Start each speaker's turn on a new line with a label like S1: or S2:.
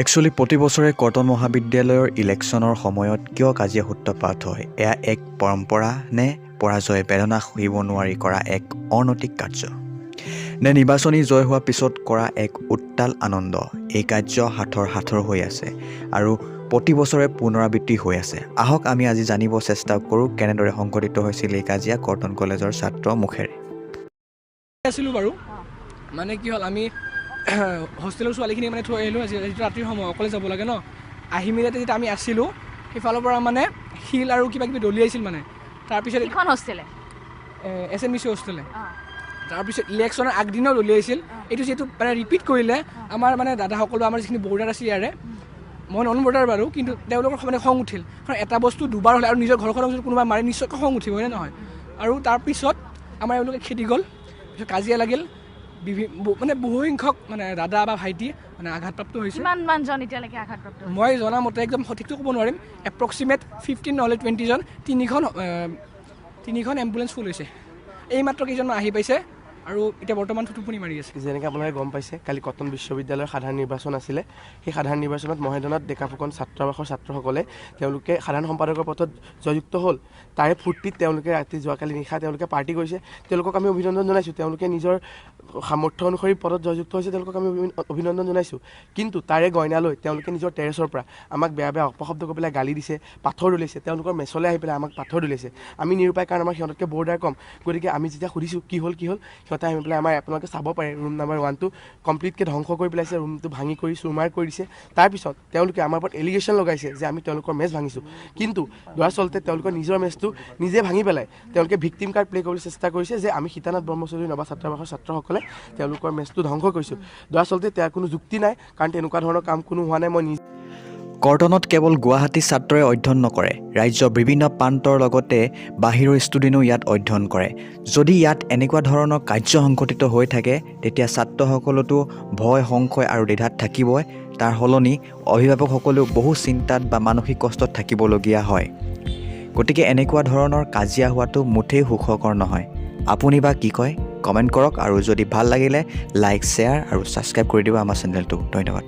S1: Actually প্ৰতি বছৰে cotton মহাবিদ্যালয়ৰ ইলেকশ্যনৰ সময়ত কিয় কাজিয়া সূত্ৰপাত হয়? এয়া এক পৰম্পৰা নে পৰাজয় বেদনা সহিব নোৱাৰি কৰা এক অনৈতিক কাৰ্য? নে নিৰ্বাচনী জয় হোৱাৰ পিছত কৰা এক উত্তাল আনন্দ? এই কাৰ্য হাথৰ হৈ আছে আৰু প্ৰতি বছৰে পুনৰাবৃত্তি হৈ আছে। আহক আমি আজি জানিব চেষ্টা কৰোঁ কেনেদৰে সংঘটিত হৈছিল এই কাজিয়া কটন কলেজৰ ছাত্ৰ মুখেৰে।
S2: আছিলোঁ বাৰু মানে কি হ'ল, আমি হোষ্টেলৰ ছোৱালীখিনি মানে থৈ আহিলোঁ। আজি ৰাতিৰ সময় অকলে যাব লাগে ন। আহি মেলি যেতিয়া আমি আছিলোঁ সেইফালৰ পৰা মানে শিল আৰু কিবা কিবি দলিয়াইছিল মানে। তাৰপিছত
S3: এখন হোষ্টেলে
S2: Assamese হোষ্টেলে তাৰপিছত ইলেকশ্যনৰ আগদিনাও দলিয়াইছিল। এইটো যিহেতু মানে ৰিপিট কৰিলে আমাৰ মানে দাদাসকলো আমাৰ যিখিনি বৰ্ডাৰ আছে ইয়াৰে, মই নন বৰ্ডাৰ বাৰু, কিন্তু তেওঁলোকৰ মানে খং উঠিল। কাৰণ এটা বস্তু দুবাৰ হ'লে আৰু নিজৰ ঘৰখনৰ যদি কোনোবা মাৰে নিশ্চয়কৈ খং উঠিব, হয়নে নহয়? আৰু তাৰপিছত আমাৰ এওঁলোকে খেদি গ'ল, পিছত কাজিয়া লাগিল। মানে বহুসংখ্যক মানে দাদা বা ভাইটি মানে আঘাতপ্ৰাপ্ত হৈছে।
S3: কিমানজন এতিয়ালৈকে আঘাতপ্ৰাপ্ত?
S2: মই জনামতে একদম সঠিকটো ক'ব নোৱাৰিম, এপ্ৰক্সিমেট 15 নহ'লে 20জন। তিনিখন এম্বুলেঞ্চ ফুল হৈছে। এইমাত্ৰ কেইজনমান আহি পাইছে আৰু এতিয়া বৰ্তমান টোপনি মাৰি আছে।
S4: যেনেকৈ আপোনালোকে গম পাইছে, কালি কটন বিশ্ববিদ্যালয়ৰ সাধাৰণ নিৰ্বাচন আছিলে। সেই সাধাৰণ নিৰ্বাচনত মহেদনত ডেকা ফুকন ছাত্ৰাবাসৰ ছাত্ৰসকলে তেওঁলোকে সাধাৰণ সম্পাদকৰ পদত জয়যুক্ত হ'ল। তাৰে ফূৰ্তিত তেওঁলোকে ৰাতি যোৱাকালি নিশা তেওঁলোকে পাৰ্টি কৰিছে। তেওঁলোকক আমি অভিনন্দন জনাইছোঁ। তেওঁলোকে নিজৰ সামৰ্থ্য অনুসৰি পদত জয়যুক্ত হৈছে, তেওঁলোকক আমি অভিনন্দন জনাইছোঁ। কিন্তু তাৰে গইনা লৈ তেওঁলোকে নিজৰ টেৰেছৰ পৰা আমাক বেয়া অপশব্দ কৰি পেলাই গালি দিছে, পাথৰ দলিয়াইছে। তেওঁলোকৰ মেচলৈ আহি পেলাই আমাক পাথৰ দলিয়াইছে। আমি নিৰুপায়, কাৰণ আমাৰ সিহঁততকৈ বৰ্ডাৰ কম। গতিকে আমি যেতিয়া সুধিছোঁ কি হ'ল সিহঁতে আহি পেলাই আপোনালোকে চাব পাৰে ৰুম নাম্বাৰ 1টো কমপ্লিটকৈ ধ্বংস কৰি পেলাইছে, ৰুমটো ভাঙি কৰি চুৰমাৰ কৰি দিছে। তাৰপিছত তেওঁলোকে আমাৰ ওপৰত এলিগেশ্যন লগাইছে যে আমি তেওঁলোকৰ মেচ ভাঙিছোঁ। কিন্তু দৰাচলতে তেওঁলোকৰ নিজৰ মেচটো নিজে ভাঙি পেলাই তেওঁলোকে ভিক্টিম কাৰ্ড প্লে' কৰিবলৈ চেষ্টা কৰিছে যে আমি সীতানাথ ব্ৰহ্মচৌধুৰী নবা ছাত্ৰাবাসৰ ছাত্ৰসকলে তেওঁলোকৰ মেচটো ধ্বংস কৰিছোঁ। দৰাচলতে তাৰ কোনো যুক্তি নাই, কাৰণ তেনেকুৱা ধৰণৰ কাম কোনো হোৱা নাই। মই
S1: কটনত কেৱল গুৱাহাটী ছাত্ৰই অধ্যয়ন নকৰে, ৰাজ্যৰ বিভিন্ন প্ৰান্তৰ লগতে বাহিৰৰ ষ্টুডেণ্টো ইয়াত অধ্যয়ন কৰে। যদি ইয়াত এনেকুৱা ধৰণৰ কাৰ্য সংঘটিত হৈ থাকে তেতিয়া ছাত্ৰসকলতো ভয়, সংশয় আৰু দ্বিধাত থাকিবই। তাৰ সলনি অভিভাৱকসকলেও বহু চিন্তাত বা মানসিক কষ্টত থাকিবলগীয়া হয়। গতিকে এনেকুৱা ধৰণৰ কাজিয়া হোৱাটো মুঠেই সুখকৰ নহয়। আপুনি বা কি কয় কমেণ্ট কৰক, আৰু যদি ভাল লাগিলে লাইক, শ্বেয়াৰ আৰু ছাবস্ক্ৰাইব কৰি দিব আমাৰ চেনেলটো। ধন্যবাদ।